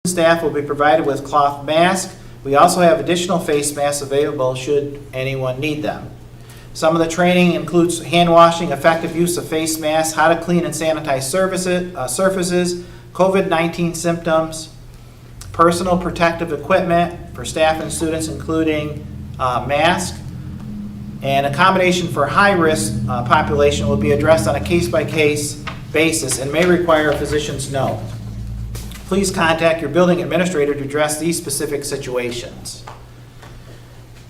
Staff will be provided with cloth masks. We also have additional face masks available should anyone need them. Some of the training includes hand washing, effective use of face masks, how to clean and sanitize surfaces, COVID-19 symptoms, personal protective equipment for staff and students, including masks, and accommodation for high-risk population will be addressed on a case-by-case basis and may require a physician's note. Please contact your building administrator to address these specific situations.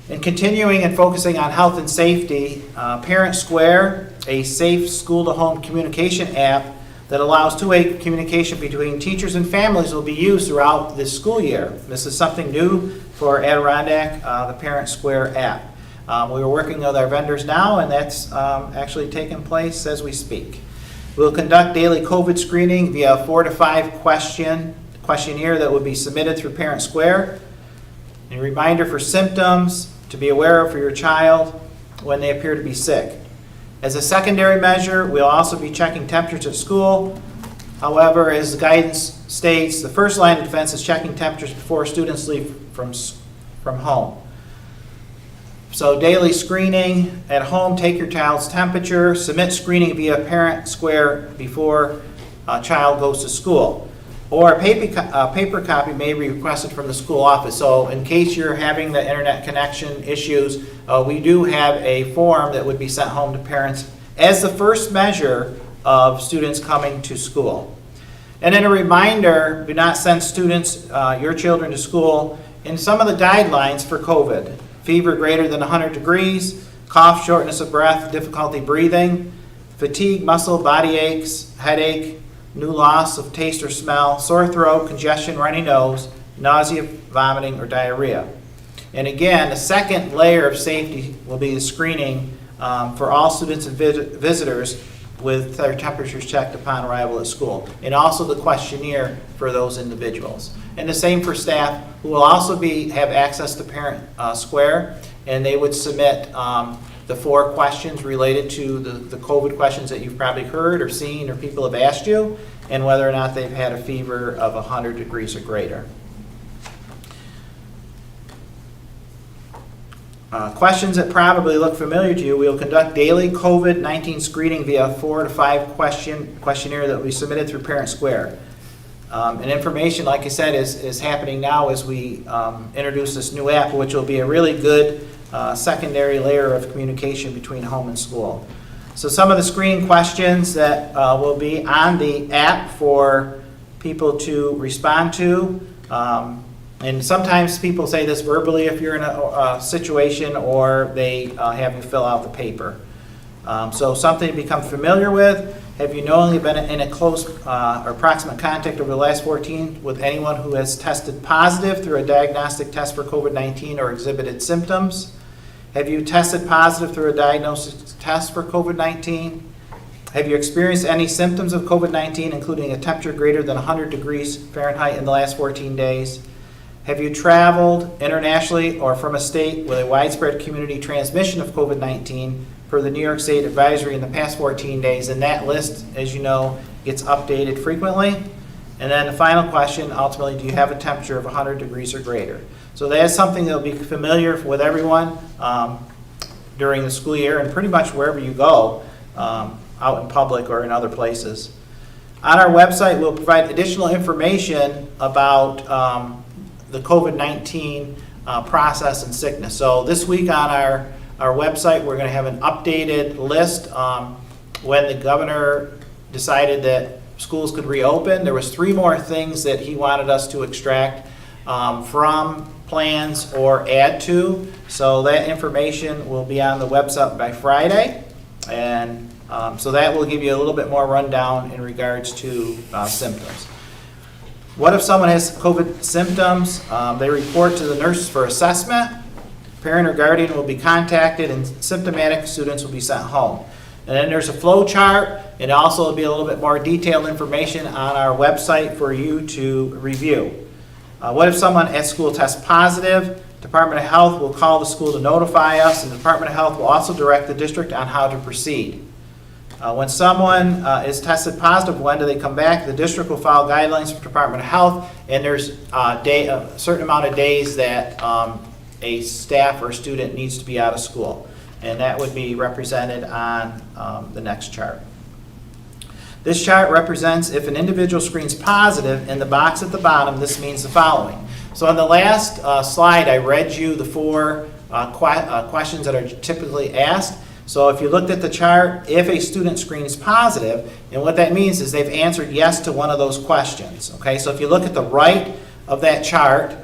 And continuing and focusing on health and safety, Parent Square, a safe school-to-home communication app that allows two-way communication between teachers and families, will be used throughout this school year. This is something new for Adirondack, the Parent Square app. We are working with our vendors now, and that's actually taking place as we speak. We'll conduct daily COVID screening via a 4 to 5 questionnaire that will be submitted through Parent Square. A reminder for symptoms to be aware of for your child when they appear to be sick. As a secondary measure, we'll also be checking temperatures at school. However, as the guidance states, the first line of defense is checking temperatures before students leave from home. So daily screening at home, take your child's temperature, submit screening via Parent Square before a child goes to school. Or a paper copy may be requested from the school office. So in case you're having the internet connection issues, we do have a form that would be sent home to parents as the first measure of students coming to school. And then a reminder, do not send students, your children, to school in some of the guidelines for COVID. Fever greater than 100 degrees, cough, shortness of breath, difficulty breathing, fatigue, muscle, body aches, headache, new loss of taste or smell, sore throat, congestion, runny nose, nausea, vomiting, or diarrhea. And again, the second layer of safety will be the screening for all students and visitors with their temperatures checked upon arrival at school, and also the questionnaire for those individuals. And the same for staff, who will also have access to Parent Square, and they would submit the 4 questions related to the COVID questions that you've probably heard or seen or people have asked you, and whether or not they've had a fever of 100 degrees or greater. Questions that probably look familiar to you. We will conduct daily COVID-19 screening via a 4 to 5 questionnaire that will be submitted through Parent Square. And information, like I said, is happening now as we introduce this new app, which will be a really good secondary layer of communication between home and school. So some of the screening questions that will be on the app for people to respond to. And sometimes people say this verbally if you're in a situation, or they have you fill out the paper. So something to become familiar with. Have you knowingly been in a close or proximate contact over the last 14 with anyone who has tested positive through a diagnostic test for COVID-19 or exhibited symptoms? Have you tested positive through a diagnosis test for COVID-19? Have you experienced any symptoms of COVID-19, including a temperature greater than 100 degrees Fahrenheit in the last 14 days? Have you traveled internationally or from a state with a widespread community transmission of COVID-19 per the New York State advisory in the past 14 days? And that list, as you know, gets updated frequently. And then the final question, ultimately, do you have a temperature of 100 degrees or greater? So that is something that will be familiar with everyone during the school year, and pretty much wherever you go, out in public or in other places. On our website, we'll provide additional information about the COVID-19 process and sickness. So this week on our website, we're going to have an updated list. When the governor decided that schools could reopen, there was 3 more things that he wanted us to extract from plans or add to. So that information will be on the website by Friday, and so that will give you a little bit more rundown in regards to symptoms. What if someone has COVID symptoms? They report to the nurses for assessment. Parent or guardian will be contacted, and symptomatic students will be sent home. And then there's a flow chart, and also will be a little bit more detailed information on our website for you to review. What if someone at school tests positive? Department of Health will call the school to notify us, and the Department of Health will also direct the district on how to proceed. When someone is tested positive, when do they come back? The district will follow guidelines from Department of Health, and there's a certain amount of days that a staff or student needs to be out of school. And that would be represented on the next chart. This chart represents if an individual screens positive. In the box at the bottom, this means the following. So on the last slide, I read you the four questions that are typically asked. So if you looked at the chart, if a student screens positive, and what that means is they've answered yes to one of those questions. Okay, so if you look at the right of that chart,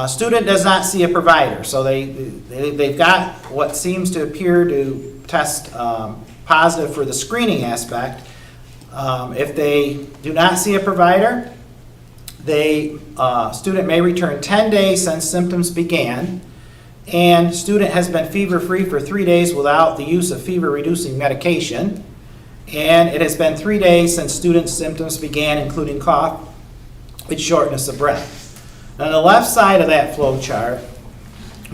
student does not see a provider. So they've got what seems to appear to test positive for the screening aspect. If they do not see a provider, student may return 10 days since symptoms began, and student has been fever-free for 3 days without the use of fever-reducing medication, and it has been 3 days since student's symptoms began, including cough and shortness of breath. Now, on the left side of that flow chart,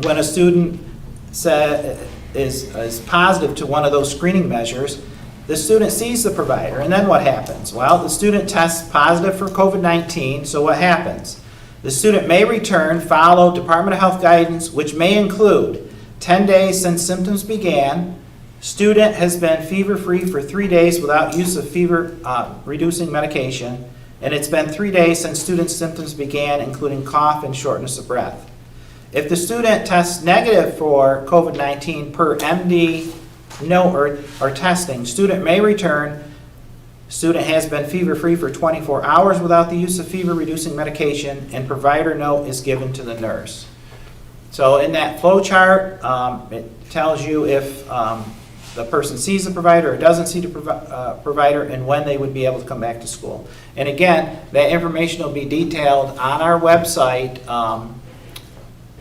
when a student is positive to one of those screening measures, the student sees the provider, and then what happens? Well, the student tests positive for COVID-19, so what happens? The student may return, follow Department of Health guidance, which may include 10 days since symptoms began, student has been fever-free for 3 days without use of fever-reducing medication, and it's been 3 days since student's symptoms began, including cough and shortness of breath. If the student tests negative for COVID-19 per MD note or testing, student may return. Student has been fever-free for 24 hours without the use of fever-reducing medication, and provider note is given to the nurse. So in that flow chart, it tells you if the person sees the provider or doesn't see the provider, and when they would be able to come back to school. And again, that information will be detailed on our website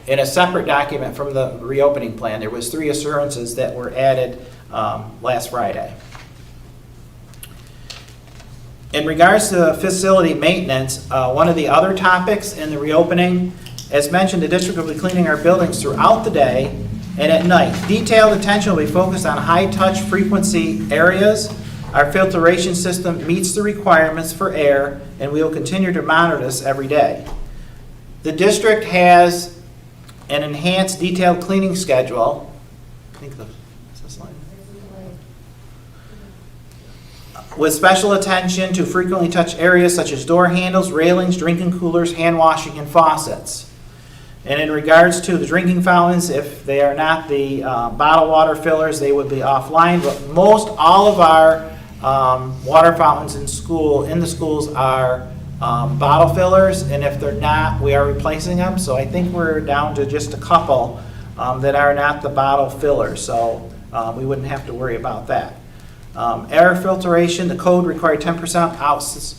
in a separate document from the reopening plan. There was 3 assurances that were added last Friday. In regards to facility maintenance, one of the other topics in the reopening, as mentioned, the district will be cleaning our buildings throughout the day and at night. Detailed attention will be focused on high-touch frequency areas. Our filtration system meets the requirements for air, and we will continue to monitor this every day. The district has an enhanced detailed cleaning schedule. I think is this line? With special attention to frequently touched areas such as door handles, railings, drinking coolers, hand washing, and faucets. And in regards to the drinking fountains, if they are not the bottled water fillers, they would be offline. But most all of our water fountains in the schools are bottle fillers, and if they're not, we are replacing them. So I think we're down to just a couple that are not the bottle fillers, so we wouldn't have to worry about that. Air filtration, the code required 10%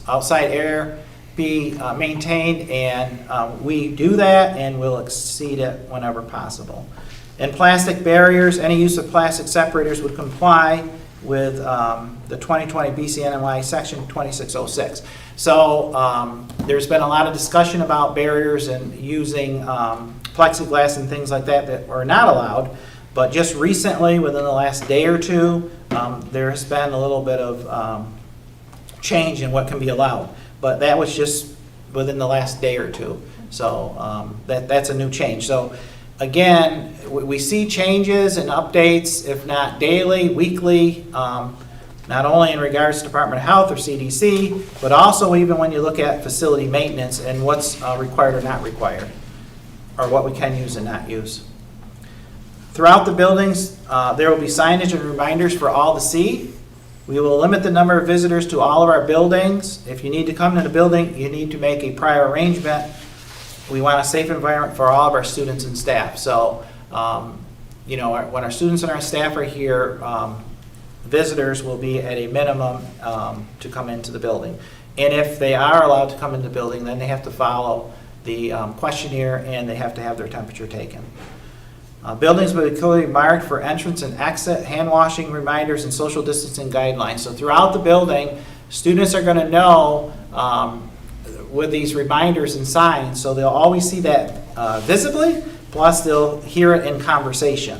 outside air be maintained, and we do that, and we'll exceed it whenever possible. And plastic barriers, any use of plastic separators would comply with the 2020 BCNMI section 2606. So there's been a lot of discussion about barriers and using plexiglass and things like that that are not allowed. But just recently, within the last day or two, there has been a little bit of change in what can be allowed. But that was just within the last day or two. So that's a new change. So again, we see changes and updates, if not daily, weekly, not only in regards to Department of Health or CDC, but also even when you look at facility maintenance and what's required or not required, or what we can use and not use. Throughout the buildings, there will be signage and reminders for all to see. We will limit the number of visitors to all of our buildings. If you need to come to the building, you need to make a prior arrangement. We want a safe environment for all of our students and staff. So, when our students and our staff are here, visitors will be at a minimum to come into the building. And if they are allowed to come into the building, then they have to follow the questionnaire, and they have to have their temperature taken. Buildings will be clearly marked for entrance and exit, hand washing reminders, and social distancing guidelines. So throughout the building, students are going to know with these reminders and signs, so they'll always see that visibly, plus they'll hear it in conversation.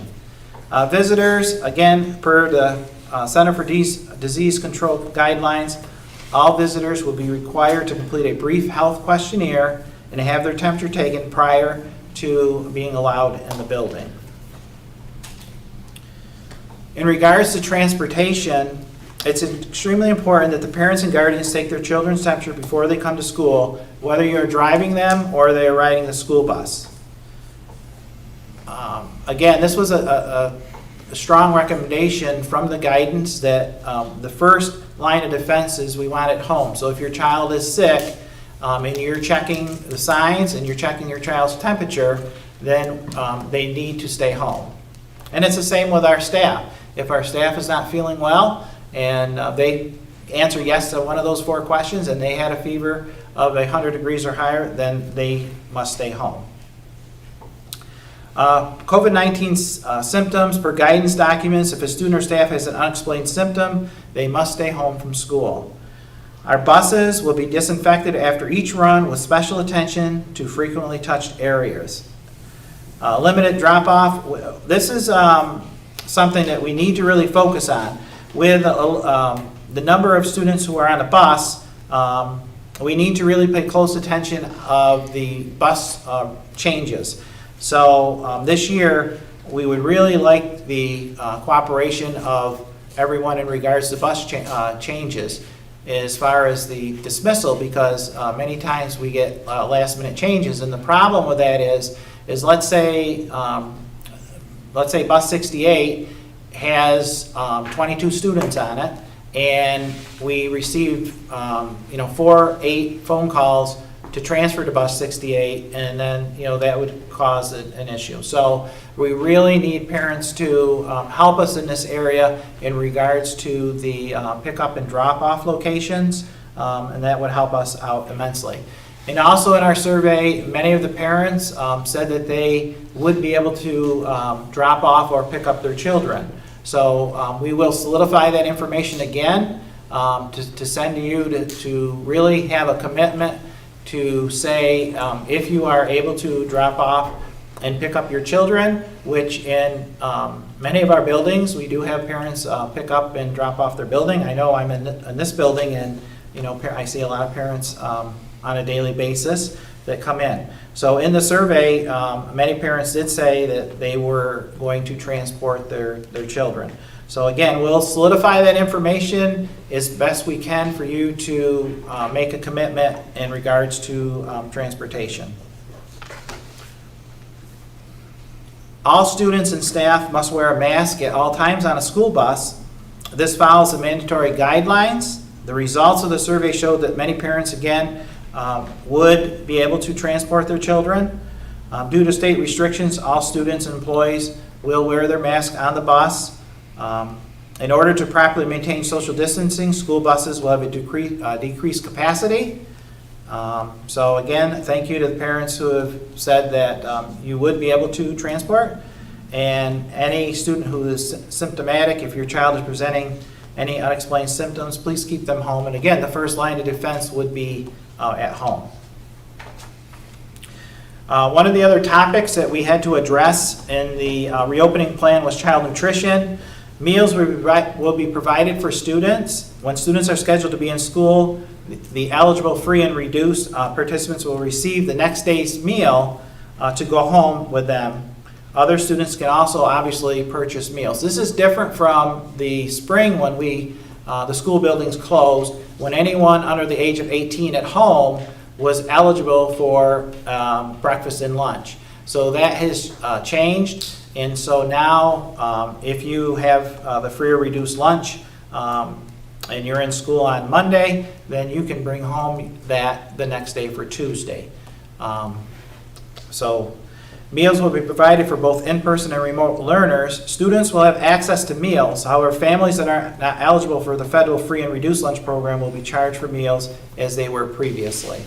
Visitors, again, per the Center for Disease Control guidelines, all visitors will be required to complete a brief health questionnaire and have their temperature taken prior to being allowed in the building. In regards to transportation, it's extremely important that the parents and guardians take their children's temperature before they come to school, whether you're driving them or they are riding the school bus. Again, this was a strong recommendation from the guidance that the first line of defense is we want it home. So if your child is sick and you're checking the signs and you're checking your child's temperature, then they need to stay home. And it's the same with our staff. If our staff is not feeling well and they answer yes to one of those 4 questions and they had a fever of 100 degrees or higher, then they must stay home. COVID-19 symptoms per guidance documents. If a student or staff has an unexplained symptom, they must stay home from school. Our buses will be disinfected after each run with special attention to frequently touched areas. Limited drop-off. This is something that we need to really focus on. With the number of students who are on a bus, we need to really pay close attention of the bus changes. So this year, we would really like the cooperation of everyone in regards to bus changes as far as the dismissal, because many times we get last minute changes, and the problem with that is let's say bus 68 has 22 students on it, and we received 4-8 phone calls to transfer to bus 68, and then that would cause an issue. So we really need parents to help us in this area in regards to the pickup and drop-off locations, and that would help us out immensely. And also in our survey, many of the parents said that they would be able to drop off or pick up their children. So we will solidify that information again to send to you to really have a commitment to say if you are able to drop off and pick up your children, which in many of our buildings, we do have parents pick up and drop off their building. I know I'm in this building, and I see a lot of parents on a daily basis that come in. So in the survey, many parents did say that they were going to transport their children. So again, we'll solidify that information as best we can for you to make a commitment in regards to transportation. All students and staff must wear a mask at all times on a school bus. This follows the mandatory guidelines. The results of the survey showed that many parents, again, would be able to transport their children. Due to state restrictions, all students and employees will wear their mask on the bus. In order to properly maintain social distancing, school buses will have a decreased capacity. So again, thank you to the parents who have said that you would be able to transport. And any student who is symptomatic, if your child is presenting any unexplained symptoms, please keep them home. And again, the first line of defense would be at home. One of the other topics that we had to address in the reopening plan was child nutrition. Meals will be provided for students. When students are scheduled to be in school, the eligible free and reduced participants will receive the next day's meal to go home with them. Other students can also obviously purchase meals. This is different from the spring when the school buildings closed, when anyone under the age of 18 at home was eligible for breakfast and lunch. So that has changed. And so now, if you have the free or reduced lunch and you're in school on Monday, then you can bring home that the next day for Tuesday. So meals will be provided for both in-person and remote learners. Students will have access to meals. However, families that are not eligible for the federal free and reduced lunch program will be charged for meals as they were previously.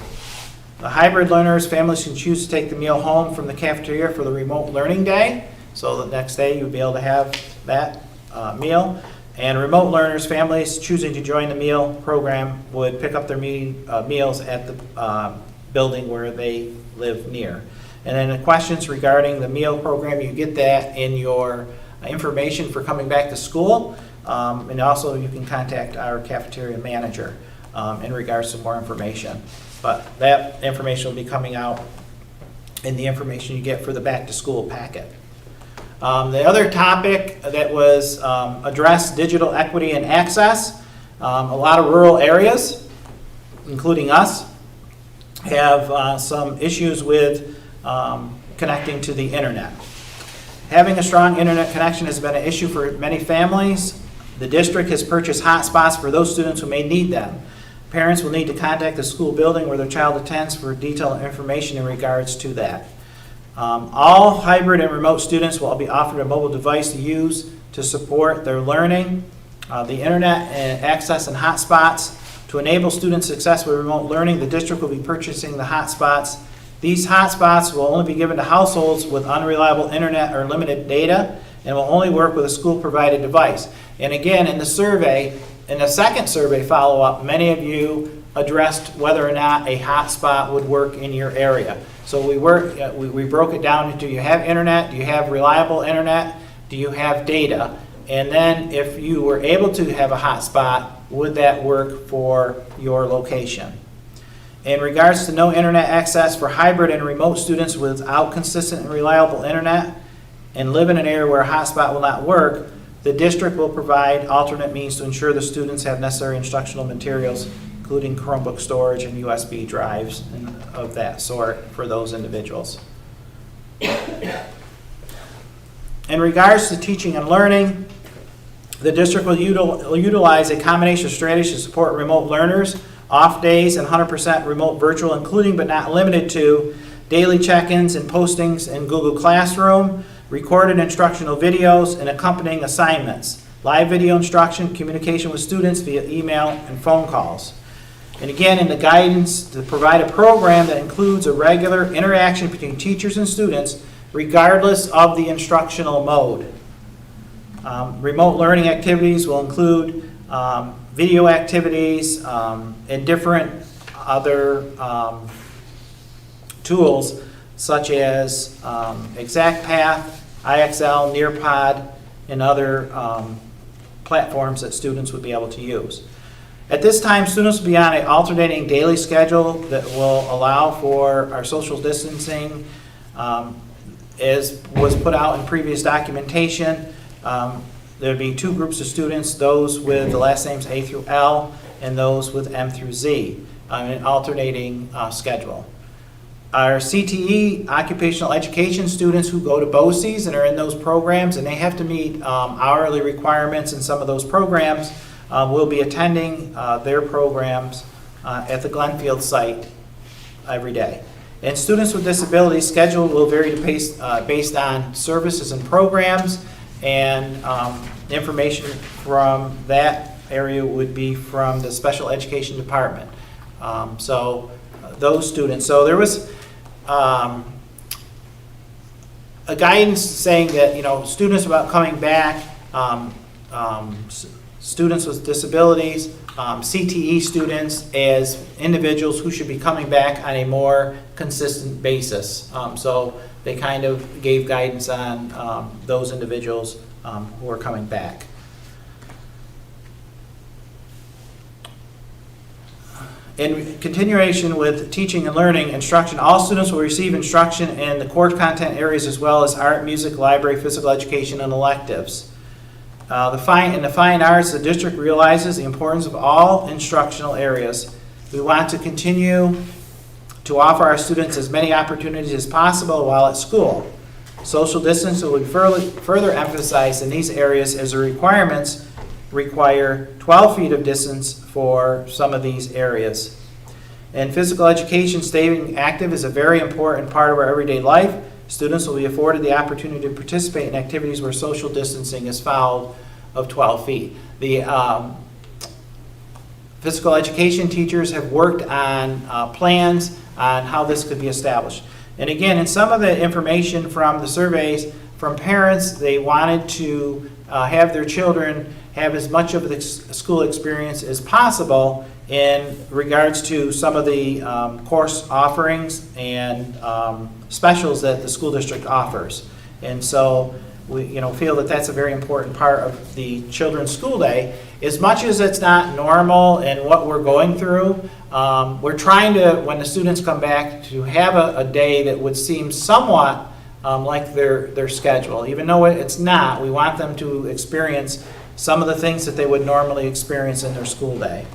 The hybrid learners, families can choose to take the meal home from the cafeteria for the remote learning day. So the next day you'll be able to have that meal. And remote learners, families choosing to join the meal program would pick up their meals at the building where they live near. And then the questions regarding the meal program, you get that in your information for coming back to school. And also you can contact our cafeteria manager in regards to more information. But that information will be coming out in the information you get for the back to school packet. The other topic that was addressed, digital equity and access. A lot of rural areas, including us, have some issues with connecting to the internet. Having a strong internet connection has been an issue for many families. The district has purchased hotspots for those students who may need them. Parents will need to contact the school building where their child attends for detailed information in regards to that. All hybrid and remote students will be offered a mobile device to use to support their learning. The internet and access and hotspots. To enable student success with remote learning, the district will be purchasing the hotspots. These hotspots will only be given to households with unreliable internet or limited data and will only work with a school-provided device. And again, in the survey, in the second survey follow-up, many of you addressed whether or not a hotspot would work in your area. So we broke it down into, do you have internet? Do you have reliable internet? Do you have data? And then if you were able to have a hotspot, would that work for your location? In regards to no internet access for hybrid and remote students without consistent and reliable internet and live in an area where a hotspot will not work, the district will provide alternate means to ensure the students have necessary instructional materials, including Chromebook storage and USB drives and of that sort for those individuals. In regards to teaching and learning, the district will utilize a combination of strategies to support remote learners, off days, and 100% remote virtual, including but not limited to daily check-ins and postings in Google Classroom, recorded instructional videos, and accompanying assignments, live video instruction, communication with students via email and phone calls. And again, in the guidance, to provide a program that includes a regular interaction between teachers and students, regardless of the instructional mode. Remote learning activities will include video activities and different other tools such as ExactPath, IXL, Nearpod, and other platforms that students would be able to use. At this time, students will be on an alternating daily schedule that will allow for our social distancing, as was put out in previous documentation. There would be two groups of students, those with the last names A through L and those with M through Z, an alternating schedule. Our CTE, occupational education students who go to BOCES and are in those programs, and they have to meet hourly requirements in some of those programs, will be attending their programs at the Glenfield site every day. And students with disabilities schedule will vary based on services and programs, and information from that area would be from the special education department. Those students. So there was a guidance saying that students about coming back, students with disabilities, CTE students as individuals who should be coming back on a more consistent basis. So they kind of gave guidance on those individuals who are coming back. In continuation with teaching and learning instruction, all students will receive instruction in the core content areas as well as art, music, library, physical education, and electives. In the fine arts, the district realizes the importance of all instructional areas. We want to continue to offer our students as many opportunities as possible while at school. Social distance will be further emphasized in these areas as the requirements require 12 feet of distance for some of these areas. In physical education, staying active is a very important part of our everyday life. Students will be afforded the opportunity to participate in activities where social distancing is followed of 12 feet. The physical education teachers have worked on plans on how this could be established. And again, in some of the information from the surveys from parents, they wanted to have their children have as much of the school experience as possible in regards to some of the course offerings and specials that the school district offers. And so we feel that that's a very important part of the children's school day. As much as it's not normal in what we're going through, we're trying to, when the students come back, to have a day that would seem somewhat like their schedule. Even though it's not, we want them to experience some of the things that they would normally experience in their school day.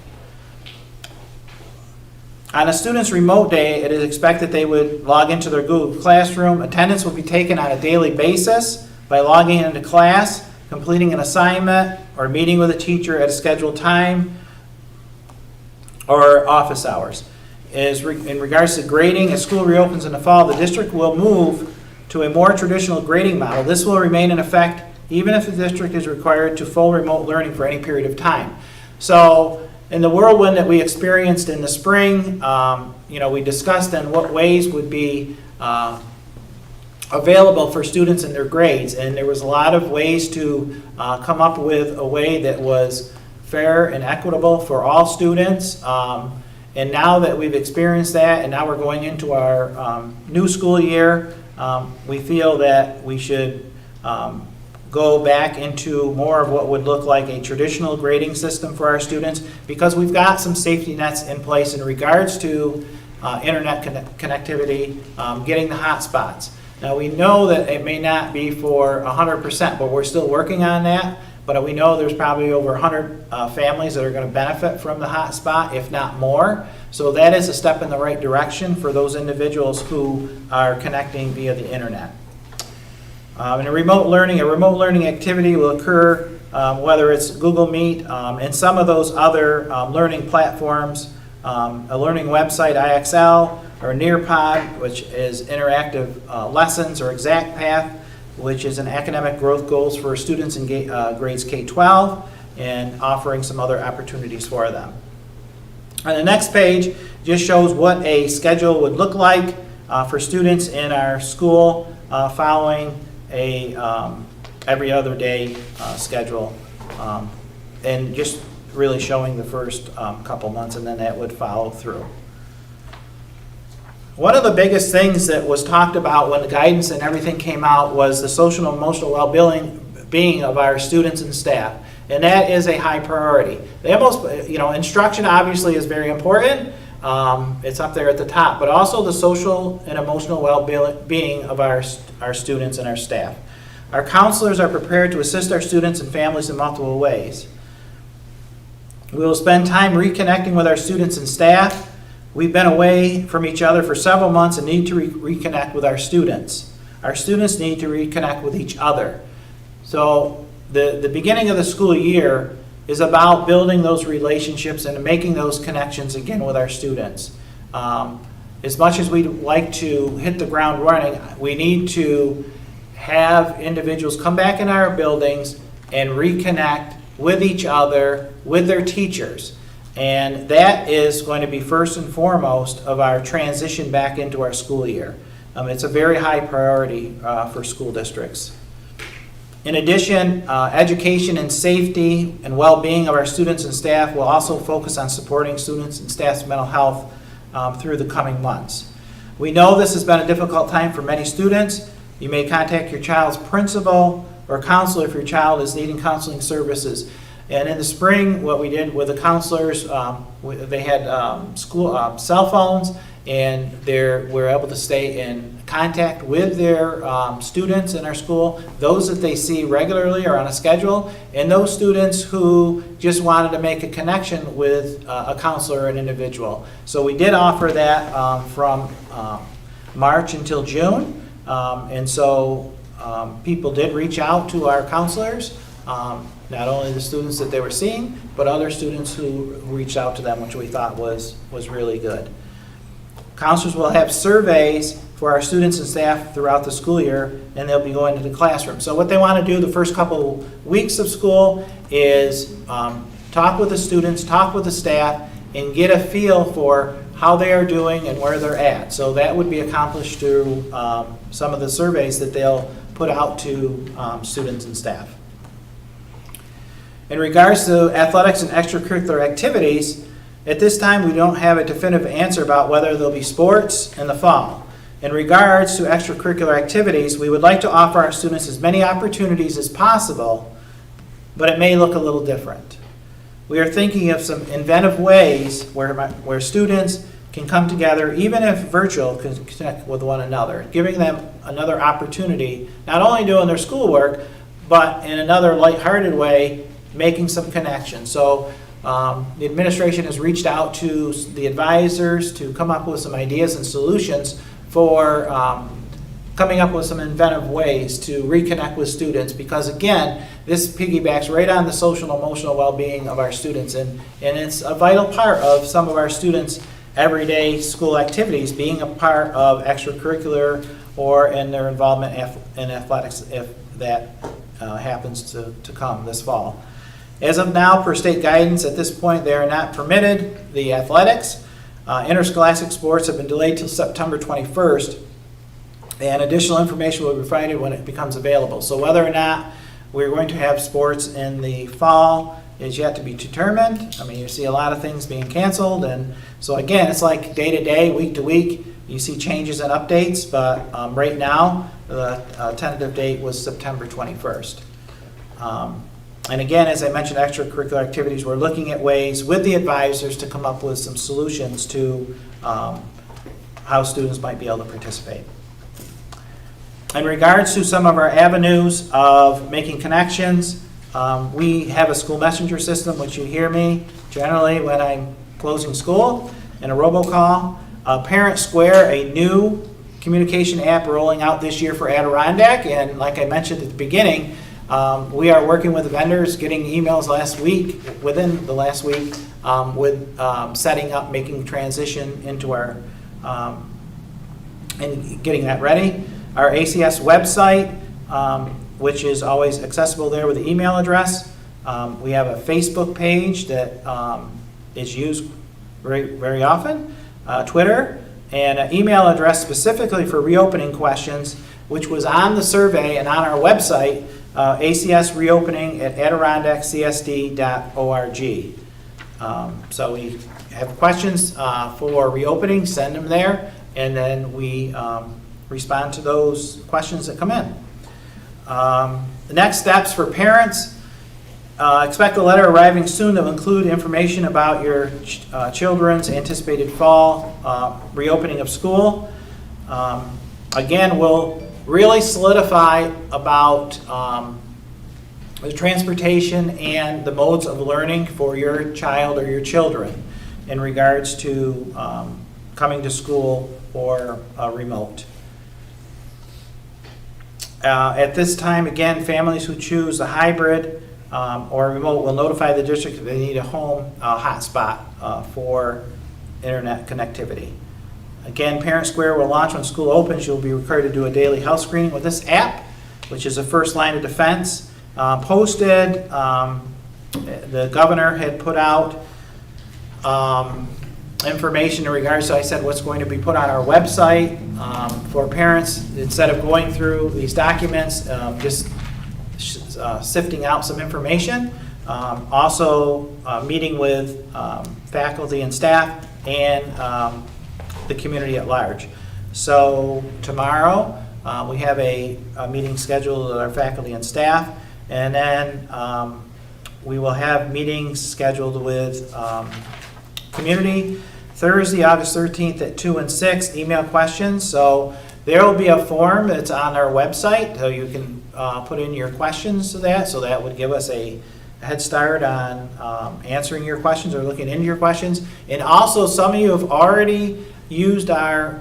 On a student's remote day, it is expected they would log into their Google Classroom. Attendance will be taken on a daily basis by logging into class, completing an assignment, or meeting with a teacher at a scheduled time or office hours. In regards to grading, as school reopens in the fall, the district will move to a more traditional grading model. This will remain in effect even if the district is required to full remote learning for any period of time. So in the whirlwind that we experienced in the spring, we discussed in what ways would be available for students in their grades, and there was a lot of ways to come up with a way that was fair and equitable for all students. And now that we've experienced that, and now we're going into our new school year, we feel that we should go back into more of what would look like a traditional grading system for our students, because we've got some safety nets in place in regards to internet connectivity, getting the hot spots. Now we know that it may not be for 100%, but we're still working on that. But we know there's probably over 100 families that are going to benefit from the hot spot, if not more. So that is a step in the right direction for those individuals who are connecting via the internet. In a remote learning activity will occur, whether it's Google Meet and some of those other learning platforms, a learning website, IXL, or Nearpod, which is interactive lessons, or ExactPath, which is an academic growth goals for students in grades K-12, and offering some other opportunities for them. On the next page just shows what a schedule would look like for students in our school following a every other day schedule, and just really showing the first couple months, and then that would follow through. One of the biggest things that was talked about when the guidance and everything came out was the social and emotional well-being of our students and staff, and that is a high priority. Instruction obviously is very important. It's up there at the top, but also the social and emotional well-being of our students and our staff. Our counselors are prepared to assist our students and families in multiple ways. We will spend time reconnecting with our students and staff. We've been away from each other for several months and need to reconnect with our students. Our students need to reconnect with each other. So the beginning of the school year is about building those relationships and making those connections again with our students. As much as we'd like to hit the ground running, we need to have individuals come back in our buildings and reconnect with each other, with their teachers. And that is going to be first and foremost of our transition back into our school year. It's a very high priority for school districts. In addition, education and safety and well-being of our students and staff will also focus on supporting students and staff's mental health through the coming months. We know this has been a difficult time for many students. You may contact your child's principal or counselor if your child is needing counseling services. And in the spring, what we did with the counselors, they had school cell phones, and we're able to stay in contact with their students in our school, those that they see regularly or on a schedule, and those students who just wanted to make a connection with a counselor or an individual. So we did offer that from March until June, and so people did reach out to our counselors. Not only the students that they were seeing, but other students who reached out to them, which we thought was really good. Counselors will have surveys for our students and staff throughout the school year, and they'll be going to the classroom. So what they want to do the first couple weeks of school is talk with the students, talk with the staff, and get a feel for how they are doing and where they're at. So that would be accomplished through some of the surveys that they'll put out to students and staff. In regards to athletics and extracurricular activities, at this time we don't have a definitive answer about whether there'll be sports in the fall. In regards to extracurricular activities, we would like to offer our students as many opportunities as possible, but it may look a little different. We are thinking of some inventive ways where students can come together, even if virtual, can connect with one another, giving them another opportunity, not only doing their schoolwork, but in another lighthearted way, making some connections. So the administration has reached out to the advisors to come up with some ideas and solutions for coming up with some inventive ways to reconnect with students, because again, this piggybacks right on the social and emotional well-being of our students, and it's a vital part of some of our students' everyday school activities, being a part of extracurricular or in their involvement in athletics, if that happens to come this fall. As of now, per state guidance, at this point they are not permitted, the athletics. Interscholastic sports have been delayed till September 21st, and additional information will be provided when it becomes available. So whether or not we're going to have sports in the fall is yet to be determined. I mean, you see a lot of things being canceled, and so again, it's like day to day, week to week, you see changes and updates, but right now, the tentative date was September 21st. And again, as I mentioned, extracurricular activities, we're looking at ways with the advisors to come up with some solutions to how students might be able to participate. In regards to some of our avenues of making connections, we have a school messenger system, which you hear me generally when I'm closing school, and a robocall. Parent Square, a new communication app rolling out this year for Adirondack, and like I mentioned at the beginning, we are working with the vendors, getting emails within the last week, with setting up, making transition into our, and getting that ready. Our ACS website, which is always accessible there with the email address. We have a Facebook page that is used very, very often, Twitter, and an email address specifically for reopening questions, which was on the survey and on our website, acsreopening@adirondackcsd.org. So we have questions for reopening, send them there, and then we respond to those questions that come in. The next steps for parents, expect a letter arriving soon that will include information about your children's anticipated fall reopening of school. Again, we'll really solidify about the transportation and the modes of learning for your child or your children in regards to coming to school or remote. At this time, again, families who choose a hybrid or remote will notify the district if they need a home hotspot for internet connectivity. Again, Parent Square will launch when school opens. You'll be required to do a daily health screening with this app, which is a first line of defense. Posted, the governor had put out information in regards to, I said, what's going to be put on our website for parents, instead of going through these documents, just sifting out some information. Also meeting with faculty and staff and the community at large. So tomorrow we have a meeting scheduled with our faculty and staff, and then we will have meetings scheduled with community Thursday, August 13th at 2 and 6, email questions. So there will be a form that's on our website, so you can put in your questions to that. So that would give us a head start on answering your questions or looking into your questions. And also, some of you have already used our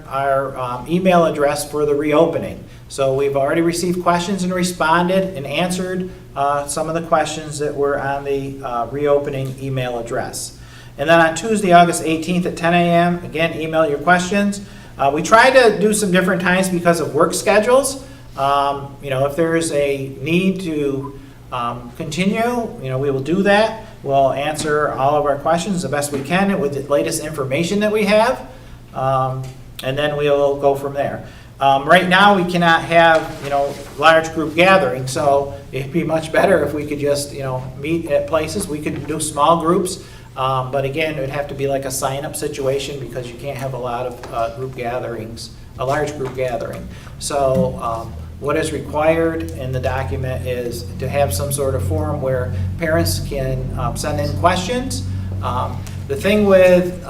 email address for the reopening. So we've already received questions and responded and answered some of the questions that were on the reopening email address. And then on Tuesday, August 18th at 10 a.m., again, email your questions. We try to do some different times because of work schedules. If there is a need to continue, we will do that. We'll answer all of our questions the best we can with the latest information that we have, and then we'll go from there. Right now, we cannot have, large group gatherings, so it'd be much better if we could just, meet at places. We could do small groups. But again, it would have to be like a sign-up situation because you can't have a lot of group gatherings a large group gathering. So what is required in the document is to have some sort of forum where parents can send in questions. The thing with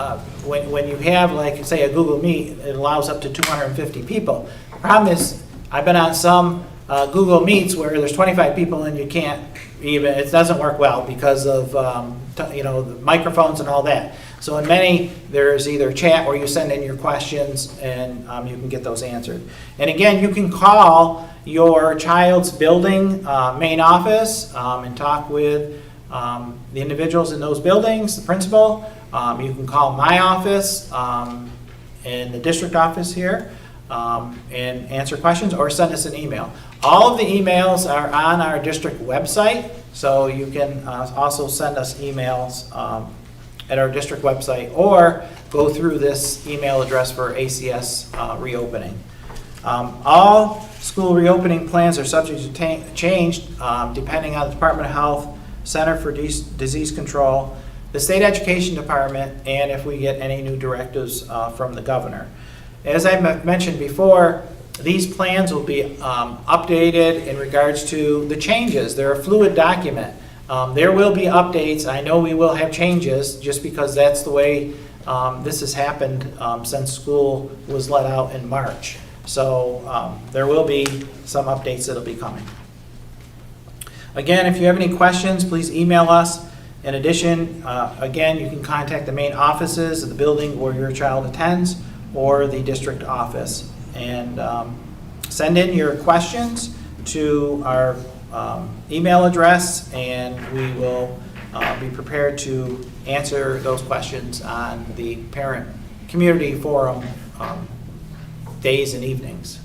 when you have, like, say, a Google Meet, it allows up to 250 people. The problem is, I've been on some Google Meets where there's 25 people and you can't even, it doesn't work well because of the microphones and all that. So in many, there's either chat or you send in your questions and you can get those answered. And again, you can call your child's building main office and talk with the individuals in those buildings, the principal. You can call my office in the district office here and answer questions, or send us an email. All of the emails are on our district website, so you can also send us emails at our district website, or go through this email address for ACS reopening. All school reopening plans are subject to change depending on the Department of Health, Center for Disease Control, the State Education Department, and if we get any new directives from the governor. As I mentioned before, these plans will be updated in regards to the changes. They're a fluid document. There will be updates. I know we will have changes just because that's the way this has happened since school was let out in March. So there will be some updates that'll be coming. Again, if you have any questions, please email us. In addition, again, you can contact the main offices of the building where your child attends, or the district office, and send in your questions to our email address, and we will be prepared to answer those questions on the parent community forum days and evenings.